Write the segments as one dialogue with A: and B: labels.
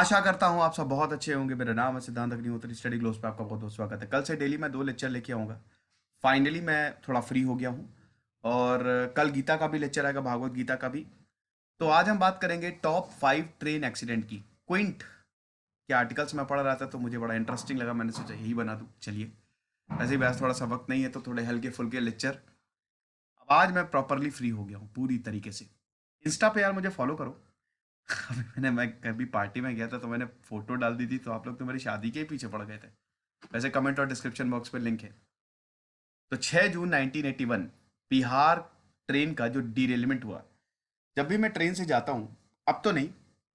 A: आशा करता हूँ आप सब बहुत अच्छे होंगे। मेरा नाम है सिद्धांत अग्निहोत्री। स्टडी ग्लोस पे आपका बहुत बहुत स्वागत है। कल से डेली मैं 2 लेक्चर लेके आऊँगा। फाइनली मैं थोड़ा फ्री हो गया हूँ। और कल गीता का भी लेक्चर आएगा, भागवत गीता का भी। तो आज हम बात करेंगे टॉप 5 ट्रेन एक्सीडेंट की। क्विंट के आर्टिकल्स मैं पढ़ रहा था तो मुझे बड़ा इंटरेस्टिंग लगा, मैंने सोचा यही बना दूँ। चलिए, ऐसे ही बस थोड़ा सा वक्त नहीं है तो थोड़े हल्के फुल्के लेक्चर। अब आज मैं प्रॉपरली फ्री हो गया हूँ पूरी तरीके से। इंस्टा पे यार मुझे फॉलो करो। अभी मैं कभी पार्टी में गया था तो मैंने फोटो डाल दी थी तो आप लोग तो मेरी शादी के ही पीछे पड़ गए थे। वैसे कमेंट और डिस्क्रिप्शन बॉक्स पे लिंक है। तो 6 जून 1981 बिहार ट्रेन का जो डीरेलमेंट हुआ। जब भी मैं ट्रेन से जाता हूँ, अब तो नहीं,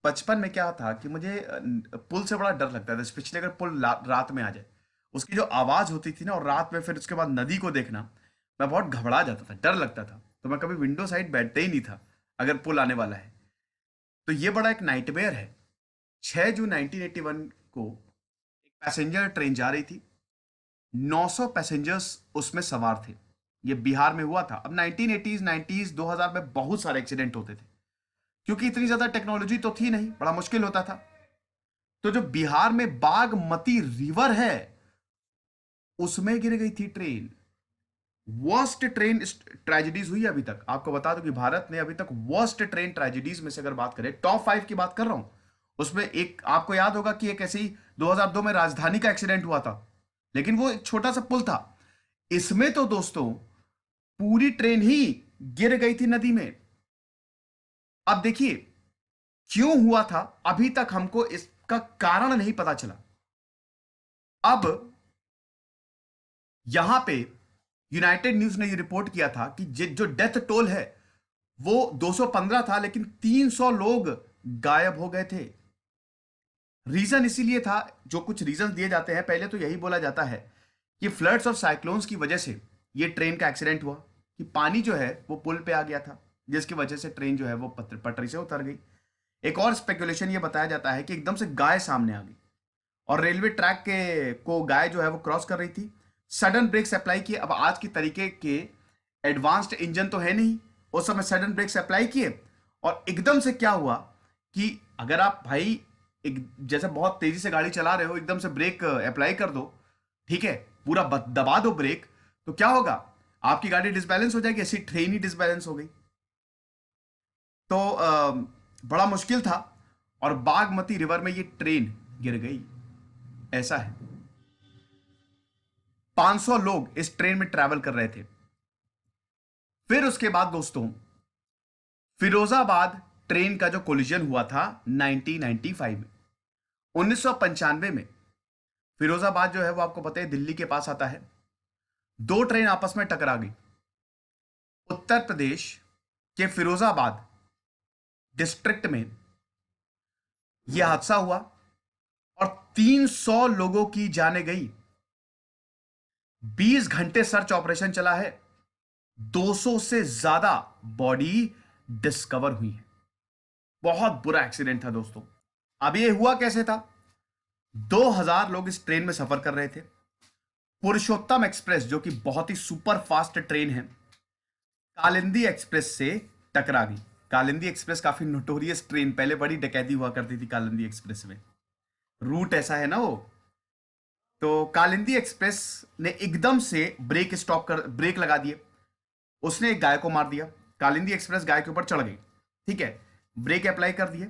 A: बचपन में क्या था कि मुझे पुल से बड़ा डर लगता था, स्पेशली अगर पुल रात में आ जाए। उसकी जो आवाज़ होती थी ना, और रात में फिर उसके बाद नदी को देखना, मैं बहुत घबरा जाता था, डर लगता था। तो मैं कभी विंडो साइड बैठता ही नहीं था अगर पुल आने वाला है। तो ये बड़ा एक नाइटमेयर है। 6 जून 1981 को एक पैसेंजर ट्रेन जा रही थी। 900 पैसेंजर्स उसमें सवार थे। ये बिहार में हुआ था। अब 1980s 90s 2000 में बहुत सारे एक्सीडेंट होते थे, क्योंकि इतनी ज्यादा टेक्नोलॉजी तो थी नहीं, बड़ा मुश्किल होता था। तो जो बिहार में बागमती रिवर है, उसमें गिर गई थी ट्रेन। वर्स्ट ट्रेन ट्रेजेडीज हुई अभी तक। आपको बता दूं कि भारत ने अभी तक वर्स्ट ट्रेन ट्रेजेडीज में से अगर बात करें, टॉप 5 की बात कर रहा हूं, उसमें एक आपको याद होगा कि एक ऐसे ही 2002 में राजधानी का एक्सीडेंट हुआ था, लेकिन वो एक छोटा सा पुल था। इसमें तो दोस्तों पूरी ट्रेन ही गिर गई थी नदी में। अब देखिए, क्यों हुआ था अभी तक हमको इसका कारण नहीं पता चला। अब यहां पे यूनाइटेड न्यूज ने ये रिपोर्ट किया था कि जो डेथ टोल है वो 215 था, लेकिन 300 लोग गायब हो गए थे। रीजन इसीलिए था, जो कुछ रीजन दिए जाते हैं, पहले तो यही बोला जाता है कि फ्लड्स और साइक्लोन्स की वजह से ये ट्रेन का एक्सीडेंट हुआ, कि पानी जो है वो पुल पे आ गया था, जिसकी वजह से ट्रेन जो है वो पटरी से उतर गई। एक और स्पेकुलेशन ये बताया जाता है कि एकदम से गाय सामने आ गई और रेलवे ट्रैक के को गाय जो है वो क्रॉस कर रही थी। सडन ब्रेक्स अप्लाई किए। अब आज की तरीके के एडवांस्ड इंजन तो है नहीं, उस समय सडन ब्रेक्स अप्लाई किए और एकदम से क्या हुआ कि अगर आप भाई एक जैसे बहुत तेजी से गाड़ी चला रहे हो, एकदम से ब्रेक अप्लाई कर दो, ठीक है, पूरा दबा दो ब्रेक, तो क्या होगा, आपकी गाड़ी डिसबैलेंस हो जाएगी। ऐसी ट्रेन ही डिसबैलेंस हो गई। तो बड़ा मुश्किल था और बागमती रिवर में ये ट्रेन गिर गई। ऐसा है। 500 लोग इस ट्रेन में ट्रैवल कर रहे थे। फिर उसके बाद दोस्तों, फिरोजाबाद ट्रेन का जो कोलिजन हुआ था 1995 में, 1995 में फिरोजाबाद जो है वो आपको पता है दिल्ली के पास आता है। दो ट्रेन आपस में टकरा गई। उत्तर प्रदेश के फिरोजाबाद डिस्ट्रिक्ट में यह हादसा हुआ और 300 लोगों की जानें गई। 20 घंटे सर्च ऑपरेशन चला है। 200 से ज्यादा बॉडी डिस्कवर हुई है। बहुत बुरा एक्सीडेंट था दोस्तों। अब ये हुआ कैसे था? 2000 लोग इस ट्रेन में सफर कर रहे थे। पुरुषोत्तम एक्सप्रेस, जो कि बहुत ही सुपर फास्ट ट्रेन है, कालिंदी एक्सप्रेस से टकरा गई। कालिंदी एक्सप्रेस काफी नोटोरियस ट्रेन, पहले बड़ी डकैती हुआ करती थी कालिंदी एक्सप्रेस में। रूट ऐसा है ना वो। तो कालिंदी एक्सप्रेस ने एकदम से ब्रेक लगा दिए। उसने एक गाय को मार दिया। कालिंदी एक्सप्रेस गाय के ऊपर चढ़ गई, ठीक है, ब्रेक अप्लाई कर दिए।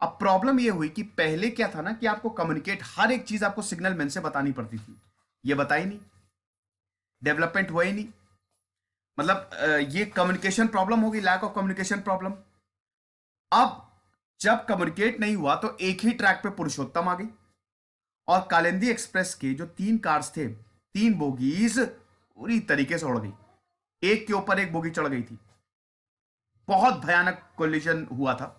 A: अब प्रॉब्लम यह हुई कि पहले क्या था ना कि आपको कम्युनिकेट, हर एक चीज आपको सिग्नल मैन से बतानी पड़ती थी। ये बताई नहीं, डेवलपमेंट हुआ ही नहीं। मतलब ये कम्युनिकेशन प्रॉब्लम होगी, लैक ऑफ कम्युनिकेशन प्रॉब्लम। अब जब कम्युनिकेट नहीं हुआ तो एक ही ट्रैक पे पुरुषोत्तम आ गई और कालिंदी एक्सप्रेस के जो 3 कार्स थे, 3 बोगीज पूरी तरीके से उड़ गई। एक के ऊपर एक बोगी चढ़ गई थी। बहुत भयानक कोलिजन हुआ था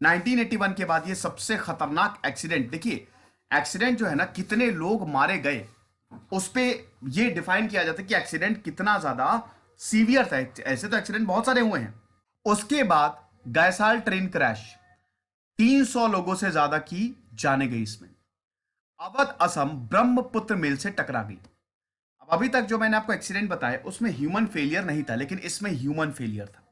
A: 1981 के बाद। ये सबसे खतरनाक एक्सीडेंट, देखिए एक्सीडेंट जो है ना, कितने लोग मारे गए उस पे ये डिफाइन किया जाता है कि एक्सीडेंट कितना ज्यादा सीवियर था। ऐसे तो एक्सीडेंट बहुत सारे हुए हैं। उसके बाद गैसाल ट्रेन क्रैश, 300 लोगों से ज्यादा की जाने गई इसमें। अवध असम ब्रह्मपुत्र मेल से टकरा गई। अब अभी तक जो मैंने आपको एक्सीडेंट बताया उसमें ह्यूमन फेलियर नहीं था, लेकिन इसमें ह्यूमन फेलियर था।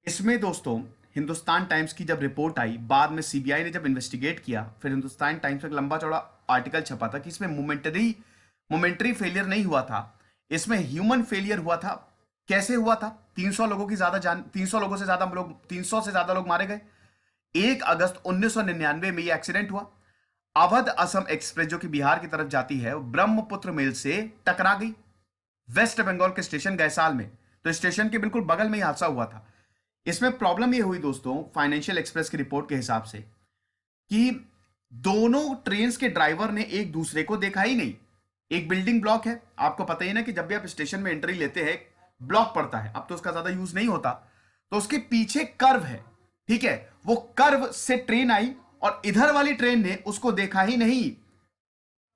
A: इसमें दोस्तों हिंदुस्तान टाइम्स की जब रिपोर्ट आई, बाद में सीबीआई ने जब इन्वेस्टिगेट किया, फिर हिंदुस्तान टाइम्स में एक लंबा चौड़ा आर्टिकल छपा था कि इसमें मोमेंटरी फेलियर नहीं हुआ था, इसमें ह्यूमन फेलियर हुआ था। कैसे हुआ था? 300 लोगों की ज्यादा जान 300 लोगों से ज्यादा लोग 300 से ज्यादा लोग मारे गए। 1 अगस्त 1999 में ये एक्सीडेंट हुआ। अवध असम एक्सप्रेस जो कि बिहार की तरफ जाती है, ब्रह्मपुत्र मेल से टकरा गई वेस्ट बंगाल के स्टेशन गैसाल में। तो स्टेशन के बिल्कुल बगल में ही हादसा हुआ था। इसमें प्रॉब्लम ये हुई दोस्तों, फाइनेंशियल एक्सप्रेस की रिपोर्ट के हिसाब से, कि दोनों ट्रेन के ड्राइवर ने एक दूसरे को देखा ही नहीं। एक बिल्डिंग ब्लॉक है, आपको पता ही ना कि जब भी आप स्टेशन में एंट्री लेते हैं ब्लॉक पड़ता है, अब तो उसका ज्यादा यूज नहीं होता, तो उसके पीछे कर्व है, ठीक है, वो कर्व से ट्रेन आई और इधर वाली ट्रेन ने उसको देखा ही नहीं।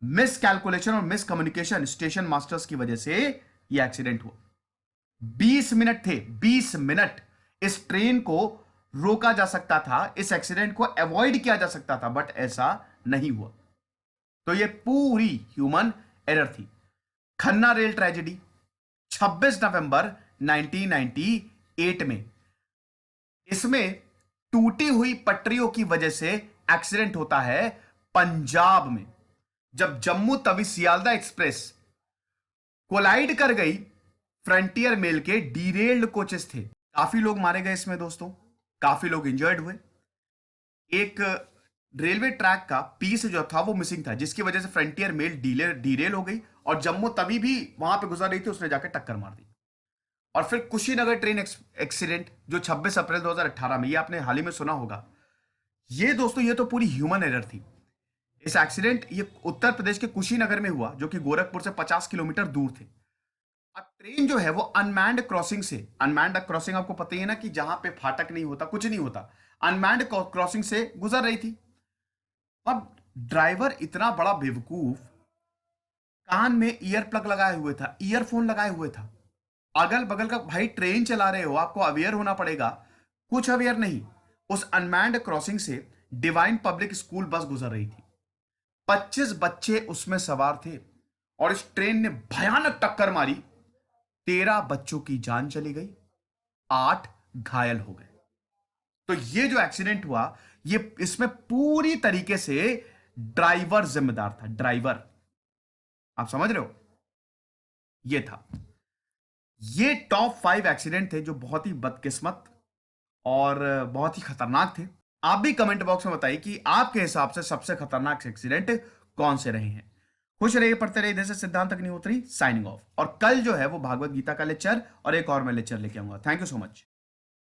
A: मिस कैलकुलेशन और मिस कम्युनिकेशन स्टेशन मास्टर्स की वजह से यह एक्सीडेंट हुआ। 20 मिनट थे, 20 मिनट इस ट्रेन को रोका जा सकता था, इस एक्सीडेंट को अवॉइड किया जा सकता था, बट ऐसा नहीं हुआ। तो यह पूरी ह्यूमन एरर थी। खन्ना रेल ट्रेजेडी 26 नवंबर 1998 में, इसमें टूटी हुई पटरियों की वजह से एक्सीडेंट होता है पंजाब में, जब जम्मू तवी सियालदा एक्सप्रेस कोलाइड कर गई फ्रंटियर मेल के डीरेल्ड कोचेस थे। काफी लोग मारे गए इसमें दोस्तों, काफी लोग इंजर्ड हुए। एक रेलवे ट्रैक का पीस जो था वो मिसिंग था, जिसकी वजह से फ्रंटियर मेल डीरेल हो गई और जम्मू तभी भी वहां पे गुजर रही थी, उसने जाकर टक्कर मार दी। और फिर कुशीनगर ट्रेन एक्सीडेंट जो 26 अप्रैल 2018 में, ये आपने हाल ही में सुना होगा। ये दोस्तों ये तो पूरी ह्यूमन एरर थी। इस एक्सीडेंट ये उत्तर प्रदेश के कुशीनगर में हुआ, जो कि गोरखपुर से 50 किलोमीटर दूर थे। अब ट्रेन जो है वो अनमैन्ड क्रॉसिंग से, अनमैन्ड क्रॉसिंग आपको पता ही है ना कि जहां पे फाटक नहीं होता, कुछ नहीं होता, अनमैन्ड क्रॉसिंग से गुजर रही थी। अब ड्राइवर इतना बड़ा बेवकूफ, कान में ईयर प्लग लगाए हुए था, ईयरफोन लगाए हुए था। अगल बगल का भाई ट्रेन चला रहे हो, आपको अवेयर होना पड़ेगा, कुछ अवेयर नहीं। उस अनमैन्ड क्रॉसिंग से डिवाइन पब्लिक स्कूल बस गुजर रही थी, 25 बच्चे उसमें सवार थे और इस ट्रेन ने भयानक टक्कर मारी। 13 बच्चों की जान चली गई, 8 घायल हो गए। तो ये जो एक्सीडेंट हुआ, ये इसमें पूरी तरीके से ड्राइवर जिम्मेदार था, ड्राइवर। आप समझ रहे हो? ये था, ये टॉप 5 एक्सीडेंट थे जो बहुत ही बदकिस्मत और बहुत ही खतरनाक थे। आप भी कमेंट बॉक्स में बताइए कि आपके हिसाब से सबसे खतरनाक एक्सीडेंट कौन से रहे हैं। खुश रहिए, पढ़ते रहिए। इधर से सिद्धांत अग्निहोत्री साइनिंग ऑफ। और कल जो है वो भागवत गीता का लेक्चर और एक और मैं लेक्चर लेके आऊंगा। Thank you so much.